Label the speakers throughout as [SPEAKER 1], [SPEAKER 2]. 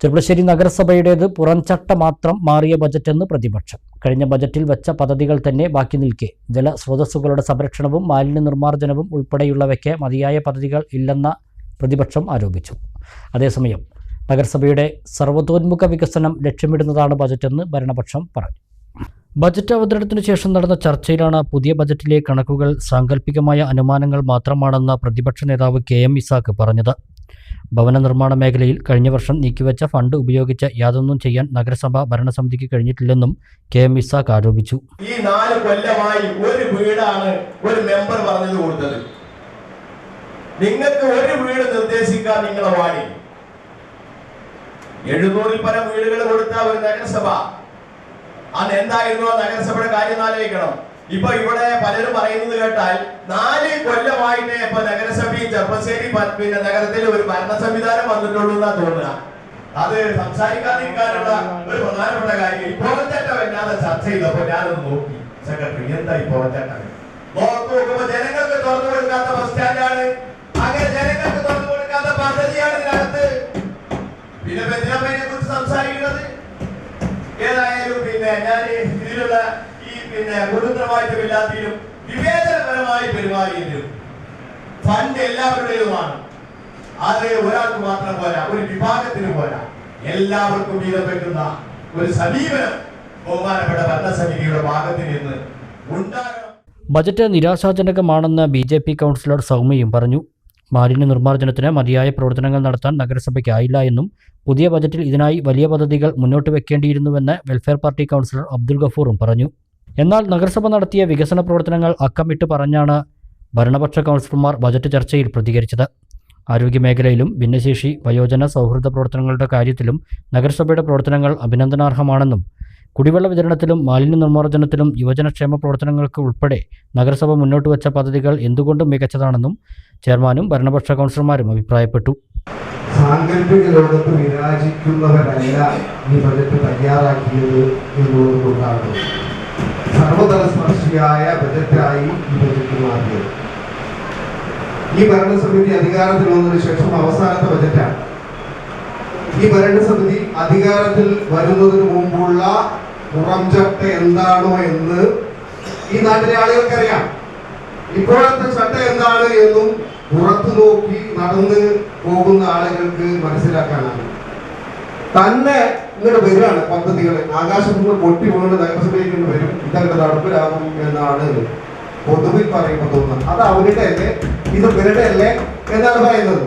[SPEAKER 1] ചെർപ്പുളശ്ശേരി നഗരസഭയുടേത് പുറംചട്ട മാത്രം മാറിയ ബജറ്റെന്ന് പ്രതിപക്ഷം. കഴിഞ്ഞ ബജറ്റിൽ വെച്ച പദ്ധതികൾ തന്നെ ബാക്കി നിൽക്കെ ജലസ്രോതസ്സുകളുടെ സംരക്ഷണവും മാലിന്യ നിർമ്മാർജ്ജനവും ഉൾപ്പെടെയുള്ളവയ്ക്ക് മതിയായ പദ്ധതികൾ ഇല്ലെന്ന പ്രതിപക്ഷം ആരോപിച്ചു. അതേസമയം നഗരസഭയുടെ സർവ്വതോന്മുഖ വികസനം ലക്ഷ്യമിടുന്നതാണ് ബജറ്റെന്ന് ഭരണപക്ഷം പറഞ്ഞു. ബജറ്റ് അവതരണത്തിനു ശേഷം നടന്ന ചർച്ചയിലാണ് പുതിയ ബജറ്റിലെ കണക്കുകൾ സാങ്കല്പികമായ അനുമാനങ്ങൾ മാത്രമാണെന്ന് പ്രതിപക്ഷ നേതാവ് KM ഇസാഖ് പറഞ്ഞത്. ഭവന നിർമ്മാണ മേഖലയിൽ കഴിഞ്ഞ വർഷം നീക്കിവെച്ച ഫണ്ട് ഉപയോഗിച്ച് യാതൊന്നും ചെയ്യാൻ നഗരസഭ ഭരണസമിതിക്ക് കഴിഞ്ഞിട്ടില്ലെന്നും KM ഇസാഖ് ആരോപിച്ചു.
[SPEAKER 2] ഈ 4 കൊല്ലമായി ഒരു വീടാണ് ഒരു മെമ്പർ പറഞ്ഞത് കൊടുത്തത്. നിങ്ങൾക്ക് ഒരു വീട് നിർദ്ദേശിക്കാൻ നിങ്ങളെ വാടി 700-ൽ പരം വീടുകൾ കൊടുത്ത ഒരു നഗരസഭ. അന്ന് എന്തായിരുന്നു ആ നഗരസഭയുടെ കാര്യം ആലോചിക്കണം. ഇപ്പൊ ഇവിടെ പലരും പറയുന്നത് കേട്ടാൽ 4 കൊല്ലമായിട്ട് ഇപ്പൊ നഗരസഭയും ചെർപ്പശ്ശേരി പിന്നെ നഗരത്തിൽ ഒരു ഭരണ സംവിധാനം വന്നിട്ടുള്ളൂ എന്നാ തോന്നുക. അത് സംസാരിക്കാതിരിക്കാനുള്ള ഒരു പ്രധാനപ്പെട്ട കാര്യം ഈ പുറച്ചട്ടം എന്നാതെ ചർച്ച ചെയ്തപ്പോ ഞാനൊന്ന് നോക്കി. സെക്രട്ടറി എന്താ ഈ പുറച്ചട്ടം നോക്കുമ്പോ ജനങ്ങൾക്ക് തുറന്നു കൊടുക്കാത്ത ബസ് സ്റ്റാൻഡാണ്. അങ്ങനെ ജനങ്ങൾക്ക് തുറന്നു കൊടുക്കാത്ത പദ്ധതിയാണ് ഇതിനകത്ത്. പിന്നെ ബെഞ്ചാമിനെ കുറിച്ച് സംസാരിക്കുന്നത് ഏതായാലും പിന്നെ ഞാൻ ഇതിലുള്ള ഗുരുതരമായിട്ടുമില്ലാത്തതിലും വിവേചനപരമായി പെരുമാറിയതിലും ഫണ്ട് എല്ലാവരുടേതുമാണ്. അത് ഒരാൾക്ക് മാത്രം പോരാ, ഒരു വിഭാഗത്തിന് പോരാ, എല്ലാവർക്കും വീതം വെക്കുന്ന ഒരു സമീപനം ബഹുമാനപ്പെട്ട ഭരണസമിതിയുടെ ഭാഗത്ത് നിന്ന് ഉണ്ടാകണം.
[SPEAKER 1] ബജറ്റ് നിരാശാജനകമാണെന്ന് BJP കൗൺസിലർ സൗമ്യയും പറഞ്ഞു. മാലിന്യ നിർമ്മാർജ്ജനത്തിന് മതിയായ പ്രവർത്തനങ്ങൾ നടത്താൻ നഗരസഭയ്ക്കായില്ല എന്നും പുതിയ ബജറ്റിൽ ഇതിനായി വലിയ പദ്ധതികൾ മുന്നോട്ട് വെക്കേണ്ടിയിരുന്നുവെന്ന് വെൽഫെയർ പാർട്ടി കൗൺസിലർ അബ്ദുൽ ഗഫൂറും പറഞ്ഞു. എന്നാൽ നഗരസഭ നടത്തിയ വികസന പ്രവർത്തനങ്ങൾ അക്കമിട്ട് പറഞ്ഞാണ് ഭരണപക്ഷ കൗൺസിലർമാർ ബജറ്റ് ചർച്ചയിൽ പ്രതികരിച്ചത്. ആരോഗ്യമേഖലയിലും ഭിന്നശേഷി വയോജന സൗഹൃദ പ്രവർത്തനങ്ങളുടെ കാര്യത്തിലും നഗരസഭയുടെ പ്രവർത്തനങ്ങൾ അഭിനന്ദനാർഹമാണെന്നും കുടിവെള്ള വിതരണത്തിലും മാലിന്യ നിർമ്മാർജ്ജനത്തിലും യുവജനക്ഷേമ പ്രവർത്തനങ്ങൾക്ക് ഉൾപ്പെടെ നഗരസഭ മുന്നോട്ട് വെച്ച പദ്ധതികൾ എന്തുകൊണ്ടും മികച്ചതാണെന്നും ചെയർമാനും ഭരണപക്ഷ കൗൺസിലർമാരും അഭിപ്രായപ്പെട്ടു.
[SPEAKER 3] സാങ്കല്പിക ലോകത്ത് വിരാജിക്കുന്നവരല്ല ഈ ബജറ്റ് തയ്യാറാക്കിയത് എന്നുള്ളതുകൊണ്ടാണ് സർവതല സ്പർശിയായ ബജറ്റായി ഈ ബജറ്റ് മാറിയത്. ഈ ഭരണസമിതി അധികാരത്തിൽ വന്നതിന് ശേഷം അവസാനത്തെ ബജറ്റാണ്. ഈ ഭരണസമിതി അധികാരത്തിൽ വരുന്നതിന് മുമ്പുള്ള പുറംചട്ട എന്താണോ എന്ന് ഈ നാട്ടിലെ ആളുകൾക്കറിയാം. ഇപ്പോഴത്തെ ചട്ട എന്താണ് എന്നും പുറത്തു നോക്കി നടന്ന് പോകുന്ന ആളുകൾക്ക് മനസ്സിലാക്കാനാണ്. തന്നെ ഇങ്ങോട്ട് വരികയാണ് പദ്ധതികൾ, ആകാശത്ത് നിന്ന് പൊട്ടി വീണ് നഗരസഭയിലേക്ക് വരും, ഇതൊക്കെ നടപ്പിലാകും എന്നാണ് പൊതുവിൽ പറയുമ്പോൾ തോന്നുന്നത്. അത് അവരുടെ അല്ലേ, ഇത് ഇവരുടെ അല്ലേ എന്നാണ് പറയുന്നത്.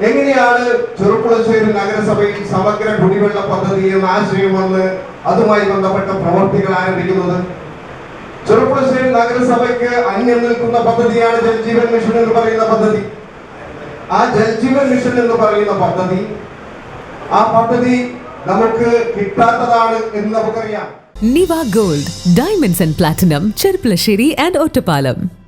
[SPEAKER 3] എങ്ങനെയാണ് ചെറുപ്പുളശ്ശേരി നഗരസഭയിൽ സമഗ്ര കുടിവെള്ള പദ്ധതി എന്ന ആശയം വന്ന് അതുമായി ബന്ധപ്പെട്ട പ്രവർത്തികൾ ആരംഭിക്കുന്നത്? ചെറുപ്പുളശ്ശേരി നഗരസഭയ്ക്ക് അന്യം നിൽക്കുന്ന പദ്ധതിയാണ് ജൽജീവൻ മിഷൻ എന്ന് പറയുന്ന പദ്ധതി. ആ ജൽജീവൻ മിഷൻ എന്ന് പറയുന്ന പദ്ധതി, ആ പദ്ധതി നമുക്ക് കിട്ടാത്തതാണ് എന്ന് നമുക്കറിയാം.
[SPEAKER 4] Niva gold, diamonds and platinum, Cherpulassery and Ottapalam.